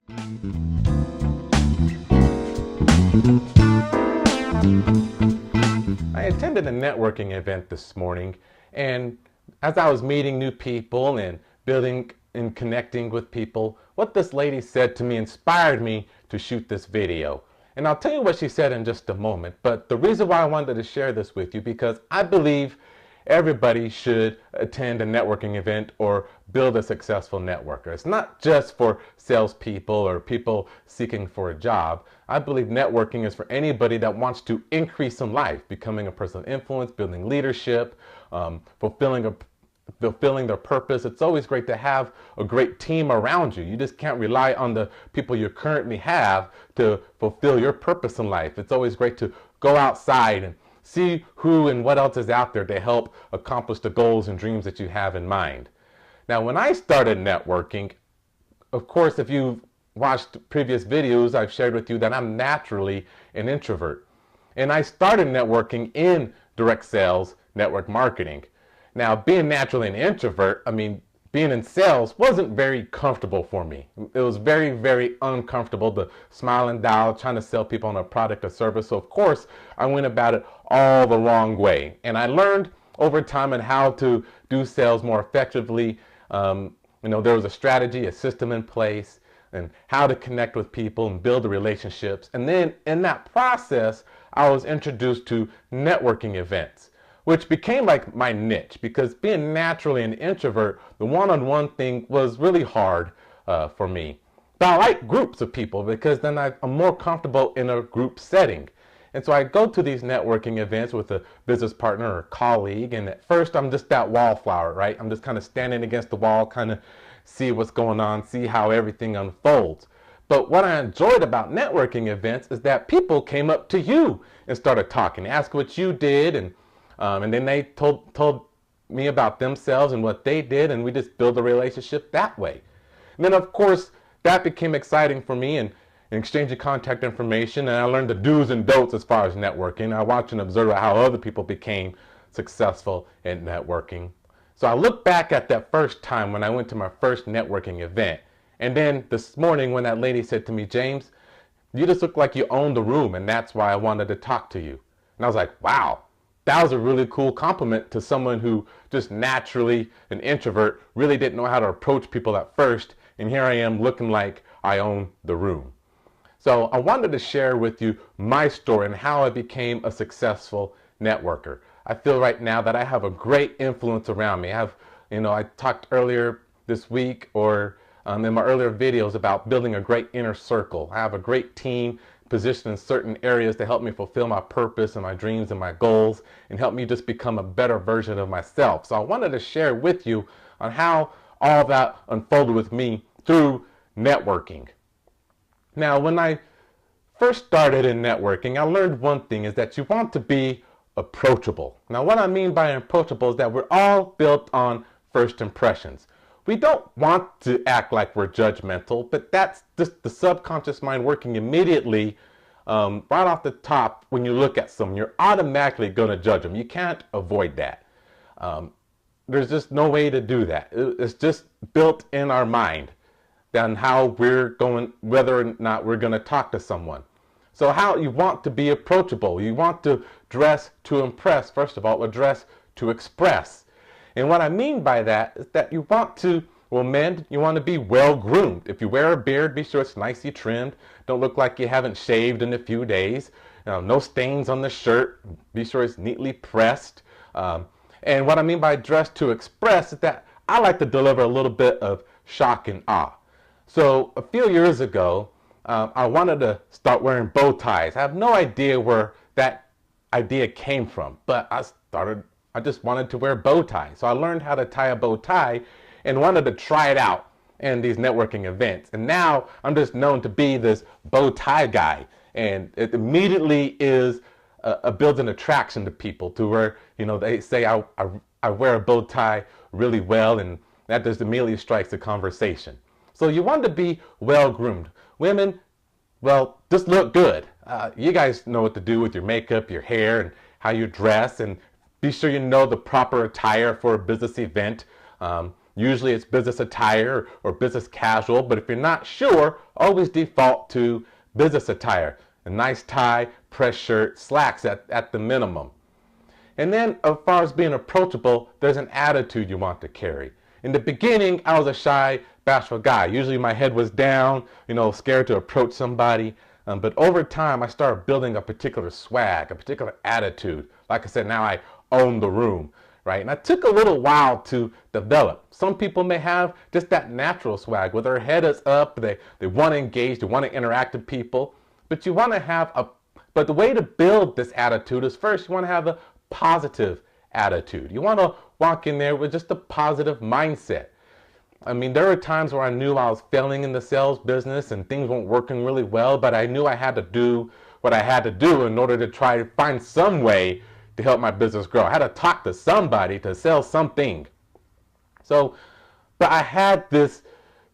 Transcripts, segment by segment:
I attended a networking event this morning, and as I was meeting new people and building and connecting with people, what this lady said to me inspired me to shoot this video. And I'll tell you what she said in just a moment, but the reason why I wanted to share this with you, because I believe everybody should attend a networking event or build a successful networker. It's not just for salespeople or people seeking for a job. I believe networking is for anybody that wants to increase in life, becoming a person of influence, building leadership, fulfilling their purpose. It's always great to have a great team around you. You just can't rely on the people you currently have to fulfill your purpose in life. It's always great to go outside and see who and what else is out there to help accomplish the goals and dreams that you have in mind. Now, when I started networking, of course, if you've watched previous videos, I've shared with you that I'm naturally an introvert. And I started networking in direct sales, network marketing. Now, being naturally an introvert, being in sales wasn't very comfortable for me. It was very, very uncomfortable to smile and dial, trying to sell people on a product or service. So of course, I went about it all the wrong way. And I learned over time on how to do sales more effectively. There was a strategy, a system in place, and how to connect with people and build the relationships. And then in that process, I was introduced to networking events, which became like my niche, because being naturally an introvert, the one-on-one thing was really hard for me. But I like groups of people because then I'm more comfortable in a group setting. And so I go to these networking events with a business partner or colleague, and at first I'm just that wallflower, right? I'm just kind of standing against the wall, kind of see what's going on, see how everything unfolds. But what I enjoyed about networking events is that people came up to you and started talking, asked what you did, and then they told me about themselves and what they did, and we just built a relationship that way. And then, of course, that became exciting for me, and exchanging contact information, and I learned the do's and don'ts as far as networking. I watched and observed how other people became successful in networking. So I look back at that first time when I went to my first networking event, and then this morning when that lady said to me, "James, you just look like you own the room, and that's why I wanted to talk to you." And I was like, wow. That was a really cool compliment to someone who just naturally, an introvert, really didn't know how to approach people at first, and here I am looking like I own the room. So I wanted to share with you my story and how I became a successful networker. I feel right now that I have a great influence around me. I talked earlier this week or in my earlier videos about building a great inner circle. I have a great team positioned in certain areas to help me fulfill my purpose and my dreams and my goals and help me just become a better version of myself. So I wanted to share with you on how all that unfolded with me through networking. Now, when I first started in networking, I learned one thing is that you want to be approachable. Now, what I mean by approachable is that we're all built on first impressions. We don't want to act like we're judgmental, but that's just the subconscious mind working immediately right off the top. When you look at someone, you're automatically going to judge them. You can't avoid that. There's just no way to do that. It's just built in our mind on how we're going, whether or not we're going to talk to someone. So how you want to be approachable. You want to dress to impress, first of all, or dress to express. And what I mean by that is that you want to, men, you want to be well groomed. If you wear a beard, be sure it's nicely trimmed. Don't look like you haven't shaved in a few days. No stains on the shirt. Be sure it's neatly pressed. And what I mean by dress to express is that I like to deliver a little bit of shock and awe. So a few years ago, I wanted to start wearing bow ties. I have no idea where that idea came from, but I just wanted to wear bow ties. So I learned how to tie a bow tie and wanted to try it out in these networking events. And now I'm just known to be this bow tie guy. And it immediately is builds an attraction to people to where, they say I wear a bow tie really well, and that just immediately strikes the conversation. So you want to be well groomed. Women, well, just look good. You guys know what to do with your makeup, your hair, and how you dress, and be sure you know the proper attire for a business event. Usually it's business attire or business casual, but if you're not sure, always default to business attire. A nice tie, press shirt, slacks at the minimum. And then as far as being approachable, there's an attitude you want to carry. In the beginning, I was a shy, bashful guy. Usually my head was down, scared to approach somebody. But over time, I started building a particular swag, a particular attitude. Like I said, now I own the room, right? And it took a little while to develop. Some people may have just that natural swag where their head is up, they want to engage, they want to interact with people. But you want to have but the way to build this attitude is first you want to have a positive attitude. You want to walk in there with just a positive mindset. I mean, there were times where I knew I was failing in the sales business and things weren't working really well, but I knew I had to do what I had to do in order to try to find some way to help my business grow. I had to talk to somebody to sell something. So, but I had this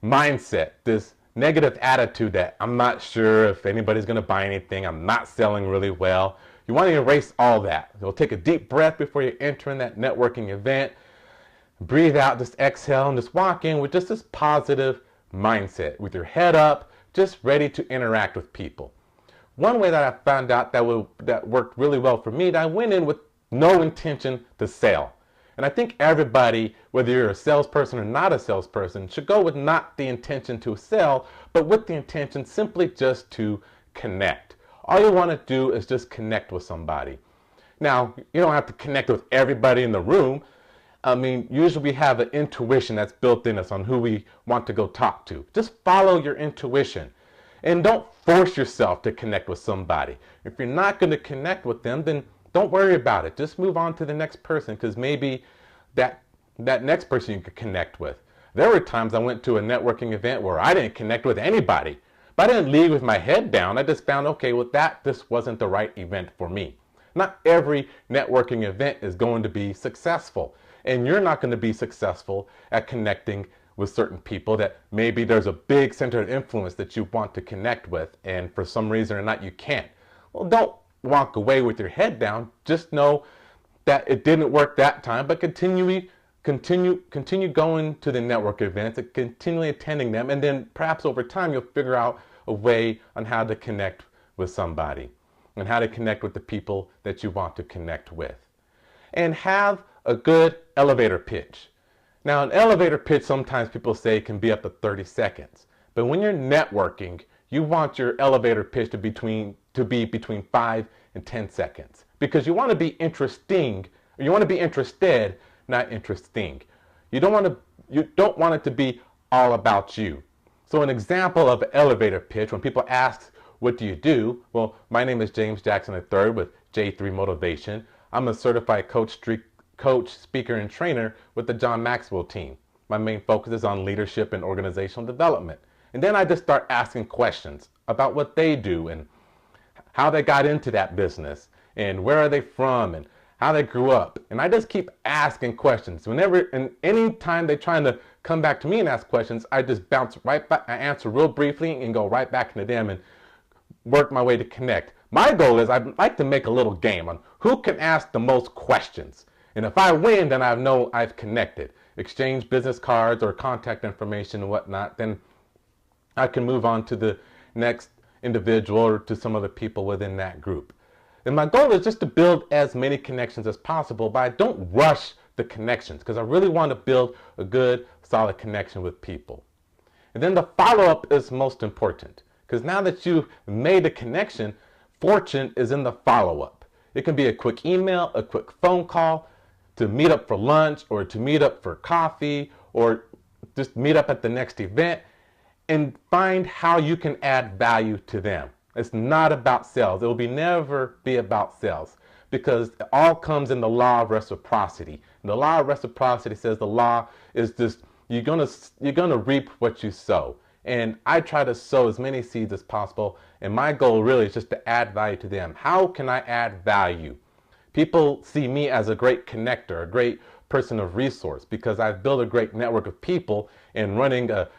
mindset, this negative attitude that I'm not sure if anybody's going to buy anything. I'm not selling really well. You want to erase all that. So take a deep breath before you enter in that networking event. Breathe out, just exhale, and just walk in with just this positive mindset, with your head up, just ready to interact with people. One way that I found out that worked really well for me, that I went in with no intention to sell. And I think everybody, whether you're a salesperson or not a salesperson, should go with not the intention to sell, but with the intention simply just to connect. All you want to do is just connect with somebody. Now, you don't have to connect with everybody in the room. I mean, usually we have an intuition that's built in us on who we want to go talk to. Just follow your intuition. And don't force yourself to connect with somebody. If you're not going to connect with them, then don't worry about it. Just move on to the next person, because maybe that next person you could connect with. There were times I went to a networking event where I didn't connect with anybody. But I didn't leave with my head down. I just found, okay, well, this wasn't the right event for me. Not every networking event is going to be successful. And you're not going to be successful at connecting with certain people that maybe there's a big center of influence that you want to connect with, and for some reason or not, you can't. Well, don't walk away with your head down. Just know that it didn't work that time, but continue going to the network events and continually attending them, and then perhaps over time you'll figure out a way on how to connect with somebody and how to connect with the people that you want to connect with. And have a good elevator pitch. Now, an elevator pitch, sometimes people say, can be up to 30 seconds. But when you're networking, you want your elevator pitch to be between 5 and 10 seconds. Because you want to be interesting, or you want to be interested, not interesting. You don't want it to be all about you. So an example of an elevator pitch, when people ask, what do you do? Well, my name is James Jackson III with J3 Motivation. I'm a certified coach, speaker, and trainer with the John Maxwell team. My main focus is on leadership and organizational development. And then I just start asking questions about what they do and how they got into that business and where are they from and how they grew up. And I just keep asking questions. And any time they're trying to come back to me and ask questions, I just bounce right back, I answer real briefly and go right back into them and work my way to connect. My goal is I'd like to make a little game on who can ask the most questions. And if I win, then I know I've connected. Exchange business cards or contact information and whatnot, then I can move on to the next individual or to some other people within that group. And my goal is just to build as many connections as possible, but I don't rush the connections because I really want to build a good, solid connection with people. And then the follow-up is most important, because now that you've made a connection, fortune is in the follow-up. It can be a quick email, a quick phone call, to meet up for lunch or to meet up for coffee or just meet up at the next event and find how you can add value to them. It's not about sales. It will never be about sales, because it all comes in the law of reciprocity. And the law of reciprocity says the law is just you're gonna reap what you sow. And I try to sow as many seeds as possible. And my goal really is just to add value to them. How can I add value? People see me as a great connector, a great person of resource, because I've built a great network of people, and running a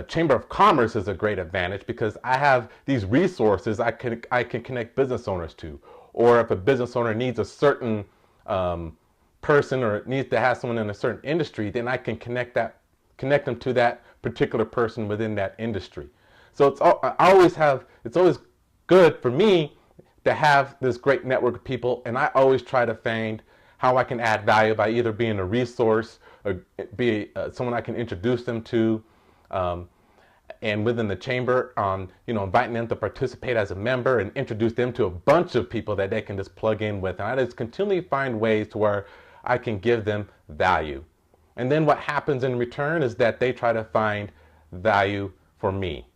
chamber of commerce is a great advantage because I have these resources I can connect business owners to. Or if a business owner needs a certain person or needs to have someone in a certain industry, then I can connect them to that particular person within that industry. So it's always good for me to have this great network of people, and I always try to find how I can add value by either being a resource or be someone I can introduce them to, and within the chamber, inviting them to participate as a member and introduce them to a bunch of people that they can just plug in with. And I just continually find ways to where I can give them value. And then what happens in return is that they try to find value for me.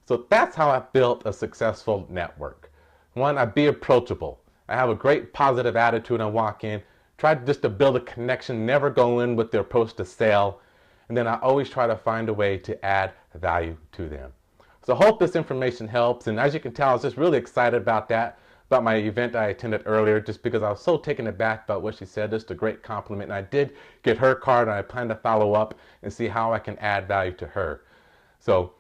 So that's how I built a successful network. One, I be approachable. I have a great positive attitude. I walk in, try just to build a connection, never go in with the approach to sell. And then I always try to find a way to add value to them. So I hope this information helps. And as you can tell, I was just really excited about my event I attended earlier, just because I was so taken aback about what she said. Just a great compliment. And I did get her card, and I plan to follow up and see how I can add value to her. So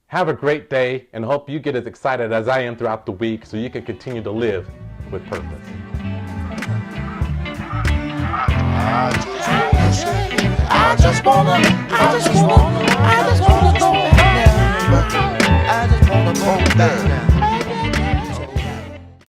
have a great day, and hope you get as excited as I am throughout the week so you can continue to live with purpose. I just wanna